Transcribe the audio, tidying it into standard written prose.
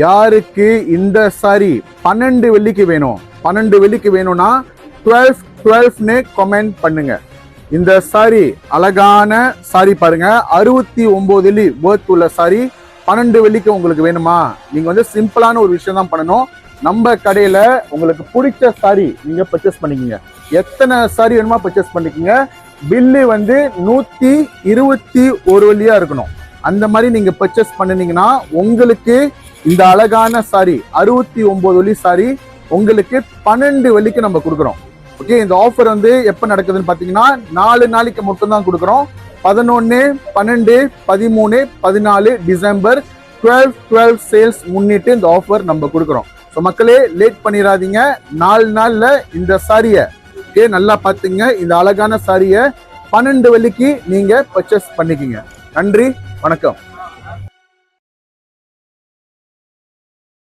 யாருக்கு இந்த சாரி 12 வெள்ளிக்கு வேணும், 12 வெள்ளிக்கு வேணும்னா 12 கமெண்ட் பண்ணுங்க. இந்த சாரி அழகான சாரி பாருங்க, 69 வெள்ளி worth உள்ள சாரி 12 வெள்ளிக்கு உங்களுக்கு வேணுமா? நீங்க வந்து சிம்பிளான ஒரு விஷயம் தான் பண்ணணும். நம்ம கடையில உங்களுக்கு பிடிச்ச சாரி நீங்க பர்ச்சேஸ் பண்ணிக்கங்க. எத்தனை சாரி வேணுமா பர்ச்சேஸ் பண்ணிக்கங்க. பில்லு வந்து 121 வெள்ளியா இருக்கணும். அந்த மாதிரி நீங்க பர்ச்சேஸ் பண்ணினீங்கன்னா உங்களுக்கு இந்த அழகான சாரி 69 வெள்ளி சாரி உங்களுக்கு 12 வெள்ளிக்கு நம்ம கொடுக்குறோம். ஓகே, இந்த ஆஃபர் வந்து எப்ப நடக்குதுன்னு பாத்தீங்கன்னா 4 நாளைக்கு மட்டும் தான் கொடுக்குறோம். 11, 12, 13, 14 டிசம்பர் 12 சேல்ஸ் முன்னிட்டு இந்த ஆஃபர் நம்ம கொடுக்குறோம். ஸோ மக்களே, லேட் பண்ணிடாதீங்க. 4 நாள்ல இந்த சாரியை நல்லா பார்த்துங்க. இந்த அழகான சாரியை 12 வெள்ளிக்கு நீங்க பர்ச்சேஸ் பண்ணிக்கிங்க. நன்றி, வணக்கம்.